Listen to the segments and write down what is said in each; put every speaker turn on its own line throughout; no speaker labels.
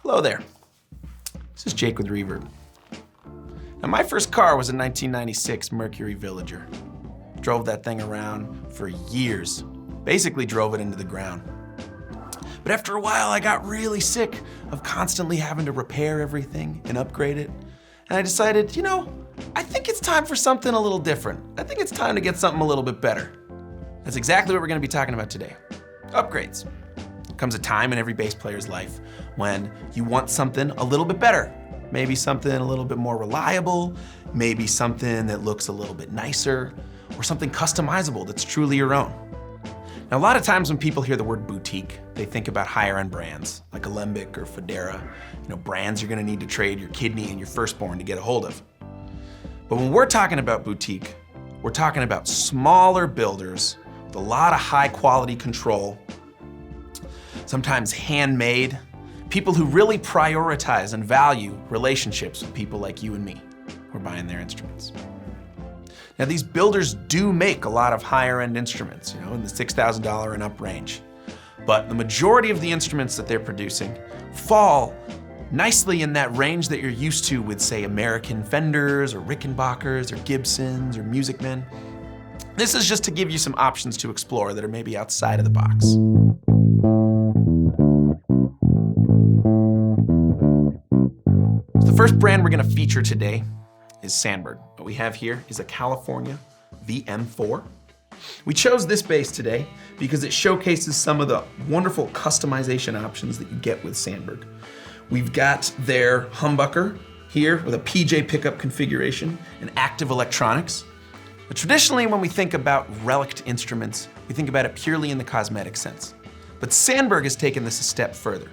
Hello there. This is Jake with Reverb. Now, my first car was a 1996 Mercury Villager. Drove that thing around for years. Basically drove it into the ground. But after a while, I got really sick of constantly having to repair everything and upgrade it. And I decided, I think it's time for something a little different. I think it's time to get something a little bit better. That's exactly what we're gonna be talking about today. Upgrades. There comes a time in every bass player's life when you want something a little bit better. Maybe something a little bit more reliable, maybe something that looks a little bit nicer, or something customizable that's truly your own. Now, a lot of times when people hear the word boutique, they think about higher end brands like Alembic or Federa, brands you're gonna need to trade your kidney and your firstborn to get a hold of. But when we're talking about boutique, we're talking about smaller builders with a lot of high quality control, sometimes handmade, people who really prioritize and value relationships with people like you and me who are buying their instruments. Now, these builders do make a lot of higher end instruments, in the $6,000 and up range. But the majority of the instruments that they're producing fall nicely in that range that you're used to with, say, American Fenders or Rickenbackers or Gibsons or Music Men. This is just to give you some options to explore that are maybe outside of the box. The first brand we're gonna feature today is Sandberg. What we have here is a California VM4. We chose this bass today because it showcases some of the wonderful customization options that you get with Sandberg. We've got their humbucker here with a PJ pickup configuration and active electronics. But traditionally, when we think about relict instruments, we think about it purely in the cosmetic sense. But Sandberg has taken this a step further,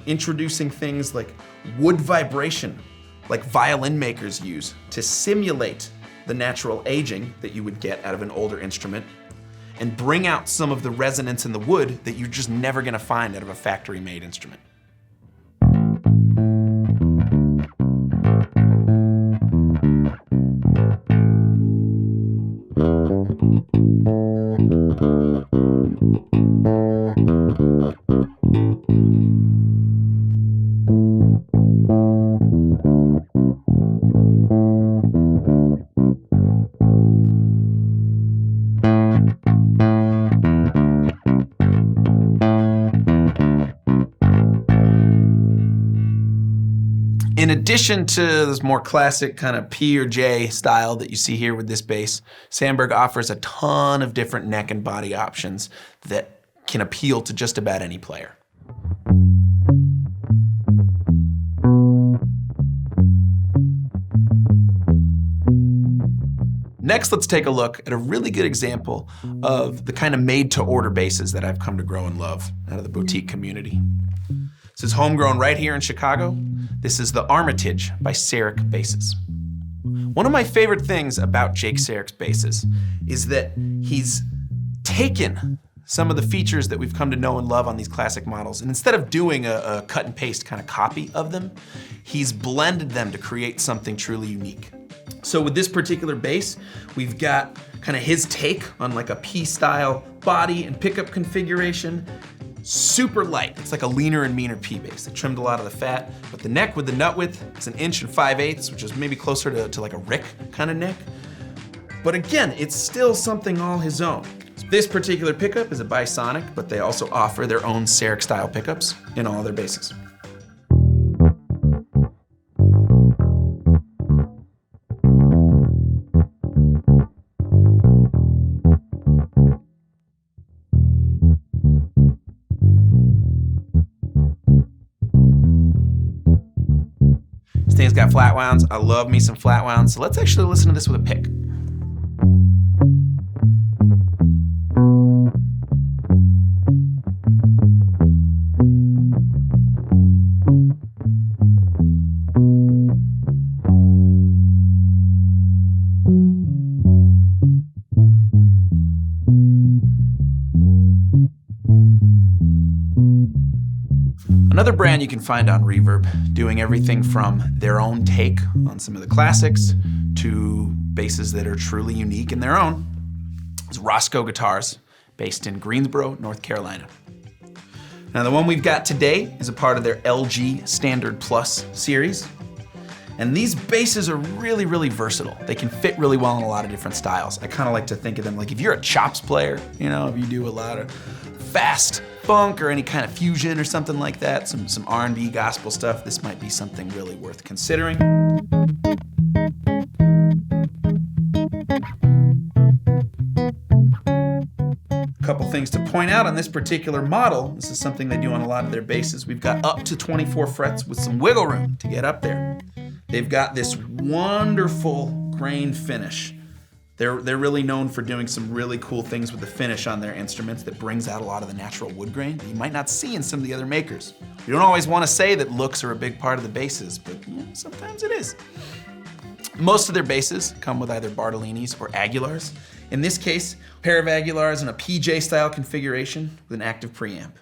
introducing things like wood vibration, like violin makers use to simulate the natural aging that you would get out of an older instrument and bring out some of the resonance in the wood that you're just never gonna find out of a factory-made instrument. In addition to this more classic kind of P or J style that you see here with this bass, Sandberg offers a ton of different neck and body options that can appeal to just about any player. Next, let's take a look at a really good example of the kind of made-to-order basses that I've come to grow and love out of the boutique community. This is homegrown right here in Chicago. This is the Armitage by Serek Basses. One of my favorite things about Jake Serek's basses is that he's taken some of the features that we've come to know and love on these classic models, and instead of doing a cut and paste kind of copy of them, he's blended them to create something truly unique. So with this particular bass, we've got kind of his take on like a P-style body and pickup configuration. Super light. It's like a leaner and meaner P bass. They trimmed a lot of the fat, but the neck with the nut width is 1 5/8 inches, which is maybe closer to like a Rick kind of neck. But again, it's still something all his own. This particular pickup is a bisonic, but they also offer their own Serek style pickups in all their basses. This thing's got flat wounds. I love me some flat wounds. So let's actually listen to this with a pick. Another brand you can find on Reverb, doing everything from their own take on some of the classics to basses that are truly unique in their own, is Roscoe Guitars, based in Greensboro, North Carolina. Now the one we've got today is a part of their LG Standard Plus series. And these basses are really, really versatile. They can fit really well in a lot of different styles. I kind of like to think of them like if you're a chops player, you know, if you do a lot of fast funk or any kind of fusion or something like that, some R&B gospel stuff, this might be something really worth considering. Couple things to point out on this particular model. This is something they do on a lot of their basses. We've got up to 24 frets with some wiggle room to get up there. They've got this wonderful grain finish. They're really known for doing some really cool things with the finish on their instruments that brings out a lot of the natural wood grain that you might not see in some of the other makers. You don't always want to say that looks are a big part of the basses, but sometimes it is. Most of their basses come with either Bartolinis or Aguilars. In this case, a pair of Aguilars in a PJ style configuration with an active preamp.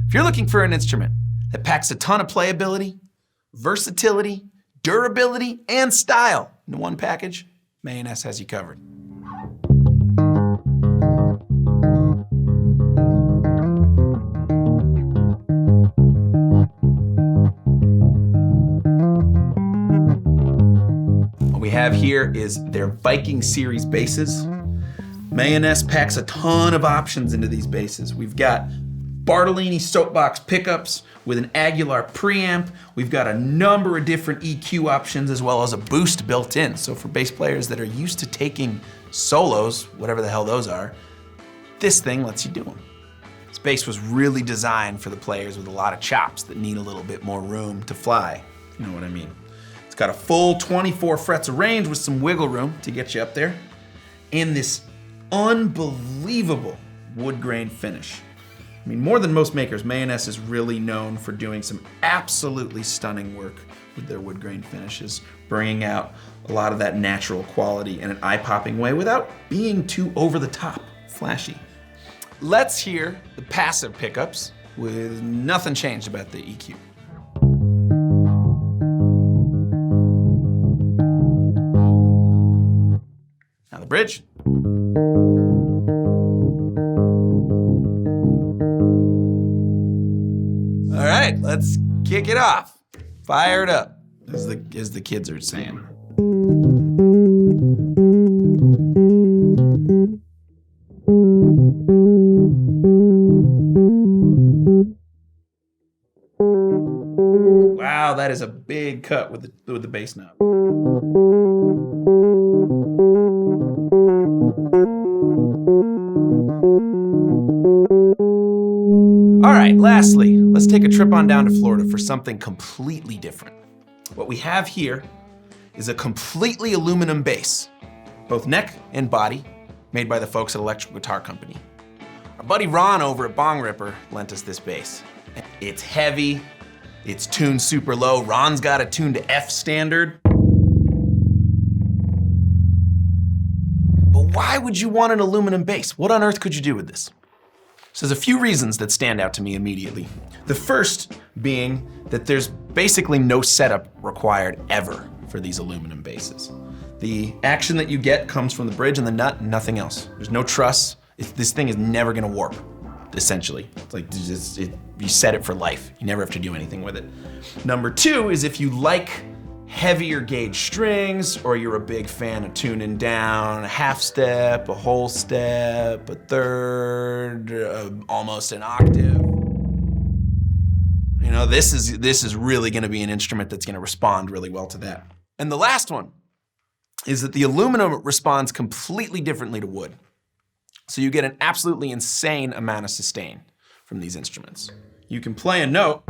If you're looking for an instrument that packs a ton of playability, versatility, durability, and style into one package, Mayones has you covered. What we have here is their Viking series basses. Mayones packs a ton of options into these basses. We've got Bartolini soapbox pickups with an Aguilar preamp. We've got a number of different EQ options as well as a boost built in. So for bass players that are used to taking solos, whatever the hell those are, this thing lets you do them. This bass was really designed for the players with a lot of chops that need a little bit more room to fly, if you know what I mean. It's got a full 24 frets of range with some wiggle room to get you up there, and this unbelievable wood grain finish. I mean, more than most makers, Mayones is really known for doing some absolutely stunning work with their wood grain finishes, bringing out a lot of that natural quality in an eye-popping way without being too over-the-top flashy. Let's hear the passive pickups with nothing changed about the EQ. Now the bridge. All right, let's kick it off. Fire it up, as the kids are saying. Wow, that is a big cut with the bass knob. All right, lastly, let's take a trip on down to Florida for something completely different. What we have here is a completely aluminum bass, both neck and body, made by the folks at Electrical Guitar Company. Our buddy Ron over at Bongripper lent us this bass. It's heavy, it's tuned super low. Ron's got it tuned to F standard. But why would you want an aluminum bass? What on earth could you do with this? So there's a few reasons that stand out to me immediately. The first being that there's basically no setup required ever for these aluminum basses. The action that you get comes from the bridge and the nut and nothing else. There's no truss. This thing is never gonna warp, essentially. It's like you set it for life. You never have to do anything with it. Number two is if you like heavier gauge strings, or you're a big fan of tuning down a half step, a whole step, a third, almost an octave. You know, this is really gonna be an instrument that's gonna respond really well to that. And the last one is that the aluminum responds completely differently to wood. So you get an absolutely insane amount of sustain from these instruments. You can play a note,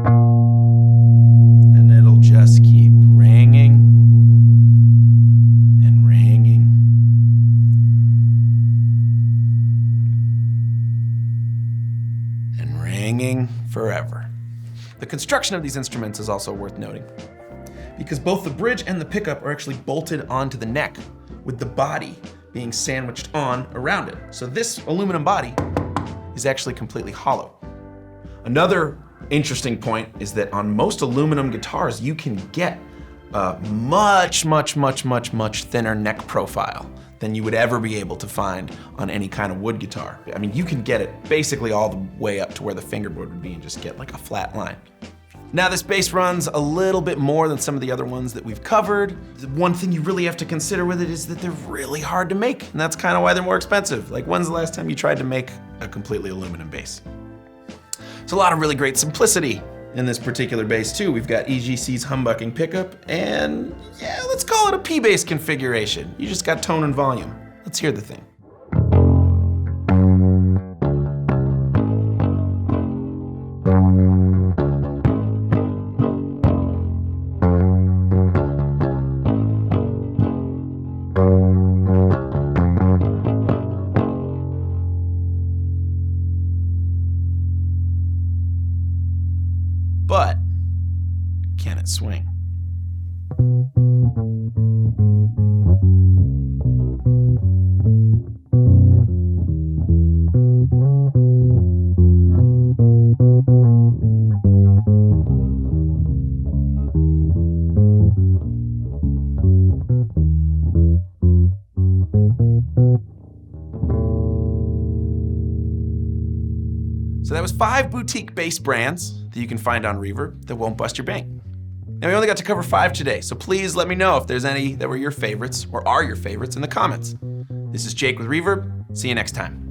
and it'll just keep ringing and ringing ringing forever. The construction of these instruments is also worth noting, because both the bridge and the pickup are actually bolted onto the neck, with the body being sandwiched on around it. So this aluminum body is actually completely hollow. Another interesting point is that on most aluminum guitars, you can get a much thinner neck profile than you would ever be able to find on any kind of wood guitar. I mean, you can get it basically all the way up to where the fingerboard would be and just get like a flat line. Now this bass runs a little bit more than some of the other ones that we've covered. The one thing you really have to consider with it is that they're really hard to make, and that's kind of why they're more expensive. Like, when's the last time you tried to make a completely aluminum bass? There's a lot of really great simplicity in this particular bass too. We've got EGC's humbucking pickup, and yeah, let's call it a P-bass configuration. You just got tone and volume. Let's hear the thing. But can it swing? So that was 5 boutique bass brands that you can find on Reverb that won't bust your bank. Now we only got to cover 5 today, so please let me know if there's any that were your favorites or are your favorites in the comments. This is Jake with Reverb. See you next time.